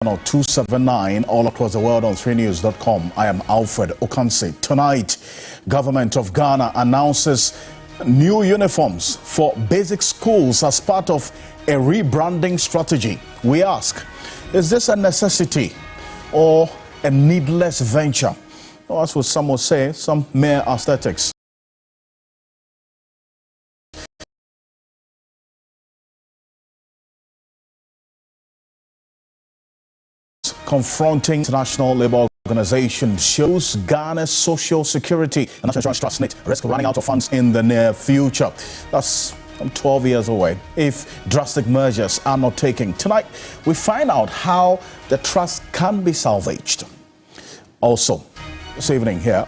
279 all across the world on 3news.com. I am Alfred Ocansey. Tonight, government of Ghana announces new uniforms for basic schools as part of a rebranding strategy. We ask, is this a necessity or a needless venture? Or as some would say, some mere aesthetics. Confronting International Labour Organization shows Ghana's social security and national insurance trust net risk running out of funds in the near future. That's 12 years away if drastic measures are not taken. Tonight, we find out how the trust can be salvaged. Also, this evening here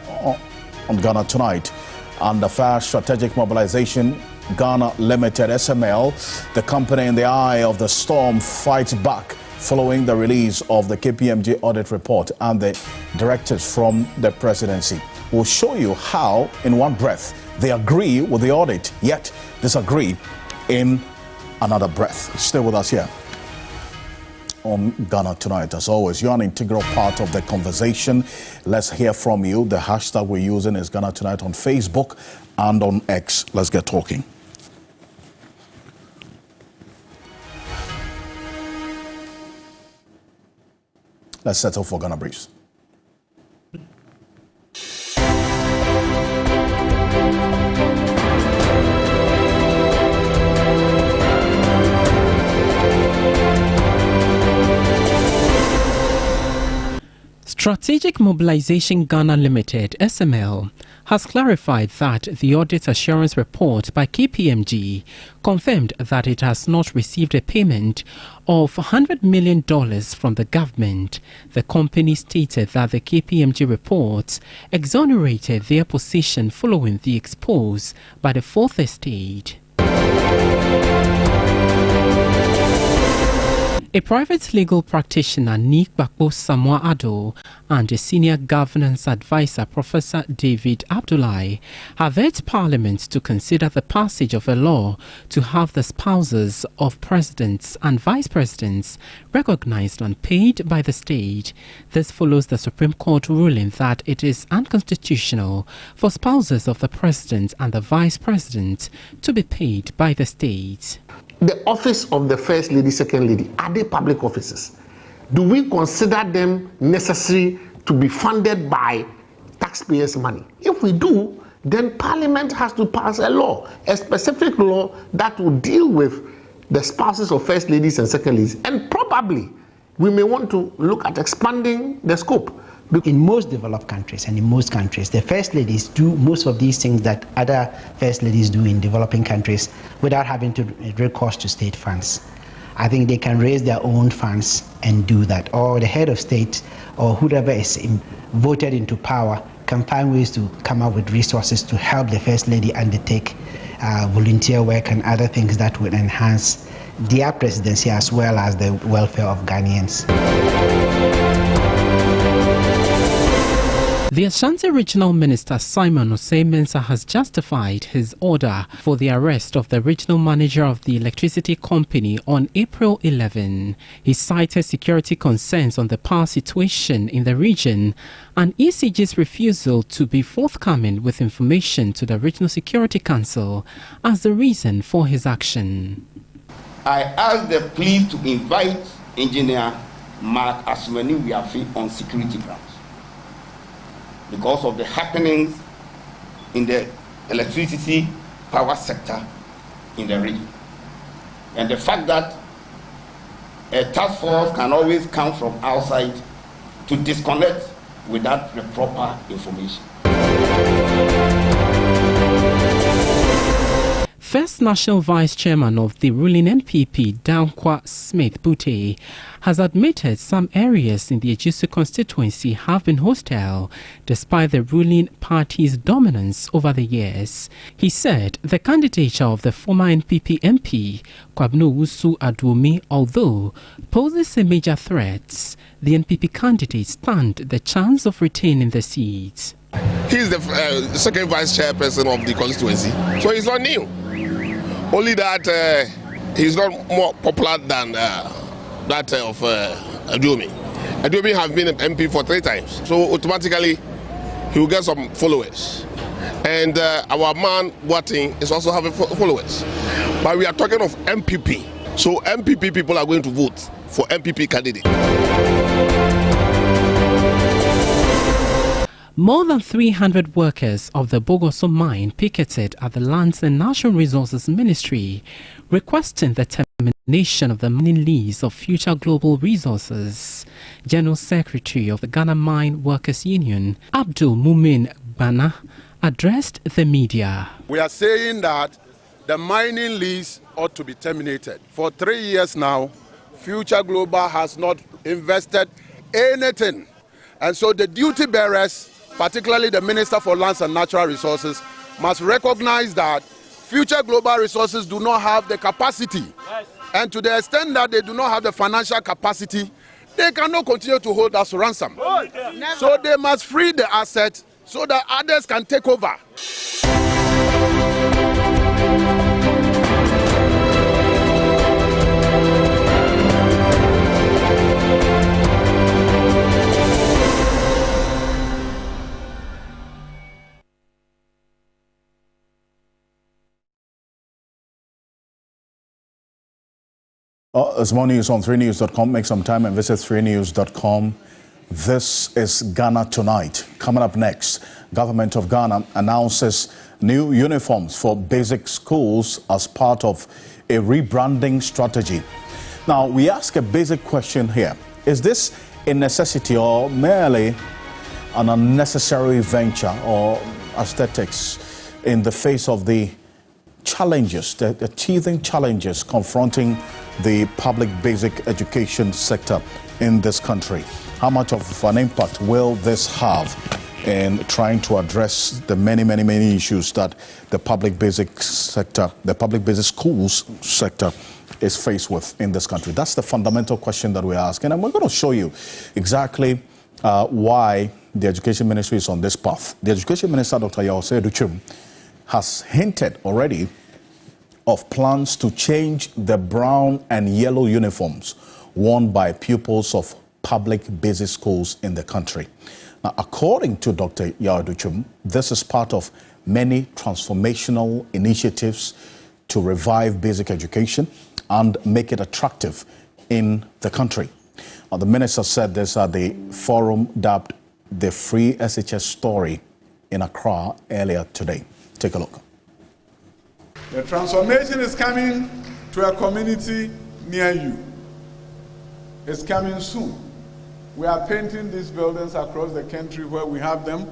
on Ghana Tonight, under Fire Strategic Mobilization, Ghana Limited SML, the company in the eye of the storm, fights back following the release of the KPMG audit report and the directives from the presidency. We'll show you how, in one breath, they agree with the audit, yet disagree in another breath. Stay with us here on Ghana Tonight. As always, you're an integral part of the conversation. Let's hear from you. The hashtag we're using is Ghana Tonight on Facebook and on X. Let's get talking. Let's settle for Ghana Briefs. Strategic Mobilization Ghana Limited (SML) has clarified that the audit assurance report by KPMG confirmed that it has not received a payment of $100 million from the government. The company stated that the KPMG reports exonerated their position following the expose by the Fourth Estate. A private legal practitioner, Nick Bakbo Samoa Ado, and a senior governance advisor, Professor David Abdullahi, have urged Parliament to consider the passage of a law to have the spouses of presidents and vice presidents recognized and paid by the state. This follows the Supreme Court ruling that it is unconstitutional for spouses of the president and the vice president to be paid by the state. The office of the First Lady, Second Lady, are they public offices? Do we consider them necessary to be funded by taxpayers' money? If we do, then Parliament has to pass a law, a specific law that will deal with the spouses of First Ladies and Second Ladies. And probably we may want to look at expanding the scope. In most developed countries and in most countries, the first ladies do most of these things that other first ladies do in developing countries without having to recourse to state funds. I think they can raise their own funds and do that. Or the head of state or whoever is voted into power can find ways to come up with resources to help the first lady undertake volunteer work and other things that would enhance their presidency as well as the welfare of Ghanaians. The Ashanti Regional Minister Simon Osei Mensah has justified his order for the arrest of the regional manager of the electricity company on April 11. He cited security concerns on the power situation in the region and ECG's refusal to be forthcoming with information to the Regional Security Council as the reason for his action. I ask the police to invite Engineer Mark Asumani Wiafi on security grounds, because of the happenings in the electricity power sector in the region. And the fact that a task force can always come from outside to disconnect without the proper information. First National Vice Chairman of the ruling NPP, Dankwa Smith Bute, has admitted some areas in the Ejisu constituency have been hostile despite the ruling party's dominance over the years. He said the candidature of the former NPP MP, Kwabno Wusu Aduomi, although poses a major threat, the NPP candidate stand the chance of retaining the seat. He is the second vice chairperson of the constituency, so he's not new. Only that he's not more popular than that of Aduomi. Aduomi has been an MP for 3 times, so automatically he will get some followers. And our man Boateng is also having followers. But we are talking of MPP. So MPP people are going to vote for MPP candidate. More than 300 workers of the Bogoso mine picketed at the Lands and Natural Resources Ministry, requesting the termination of the mining lease of Future Global Resources. General Secretary of the Ghana Mine Workers Union, Abdul Mumin Bana, addressed the media. We are saying that the mining lease ought to be terminated. For 3 years now, Future Global has not invested anything. And so the duty bearers, particularly the Minister for Lands and Natural Resources, must recognize that Future Global Resources do not have the capacity. Yes. And to the extent that they do not have the financial capacity, they cannot continue to hold us ransom. Oh, yeah. So they must free the asset so that others can take over. There's more news on 3news.com. Make some time and visit 3news.com. This is Ghana Tonight. Coming up next, Government of Ghana announces new uniforms for basic schools as part of a rebranding strategy. Now, we ask a basic question here. Is this a necessity or merely an unnecessary venture or aesthetics in the face of the challenges, the teething challenges confronting the public basic education sector in this country? How much of an impact will this have in trying to address the many issues that the public basic sector, the public basic schools sector is faced with in this country? That's the fundamental question that we're asking, and we're going to show you exactly why the Education Ministry is on this path. The Education Minister, Dr. Yaw Duchum, has hinted already of plans to change the brown and yellow uniforms worn by pupils of public basic schools in the country. Now, according to Dr. Yaw Duchum, this is part of many transformational initiatives to revive basic education and make it attractive in the country. Now, the minister said this at the forum dubbed the Free SHS Story in Accra earlier today. Take a look. The transformation is coming to a community near you. It's coming soon. We are painting these buildings across the country where we have them,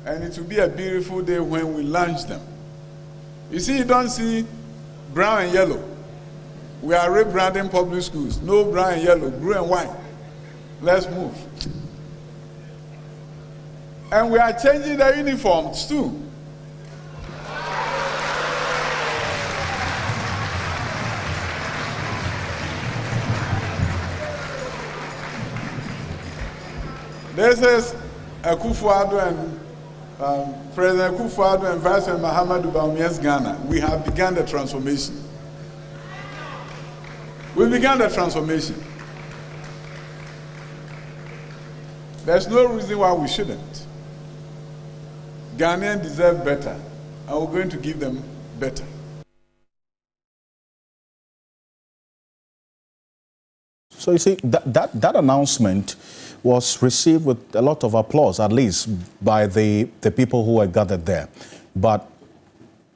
and it will be a beautiful day when we launch them. You see, you don't see brown and yellow. We are rebranding public schools. No brown and yellow, blue and white. Let's move. And we are changing the uniforms too. This is Akufo-Addo and President Akufo-Addo and Vice President Mahamudu Bawumia's Ghana. We have begun the transformation. We began the transformation. There's no reason why we shouldn't. Ghanaians deserve better, and we're going to give them better. So you see, that announcement was received with a lot of applause, at least by the people who were gathered there. But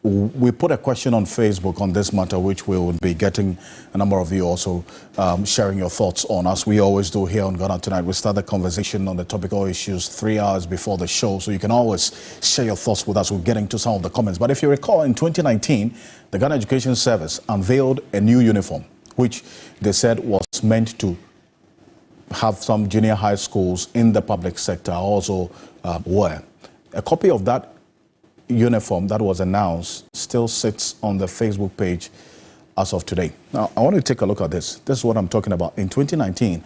we put a question on Facebook on this matter, which we will be getting a number of you also sharing your thoughts on, as we always do here on Ghana Tonight. We start the conversation on the topical issues 3 hours before the show, so you can always share your thoughts with us. We'll get into some of the comments. But if you recall, in 2019, the Ghana Education Service unveiled a new uniform, which they said was meant to have some junior high schools in the public sector also wear. A copy of that uniform that was announced still sits on the Facebook page as of today. Now, I want to take a look at this. This is what I'm talking about. In 2019,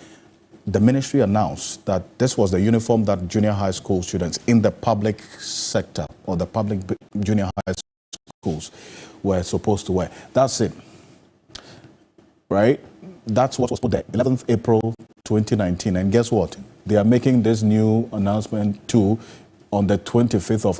the ministry announced that this was the uniform that junior high school students in the public sector or the public junior high schools were supposed to wear. That's it. Right? That's what was put there, 11th April 2019. And guess what? They are making this new announcement too on the 25th of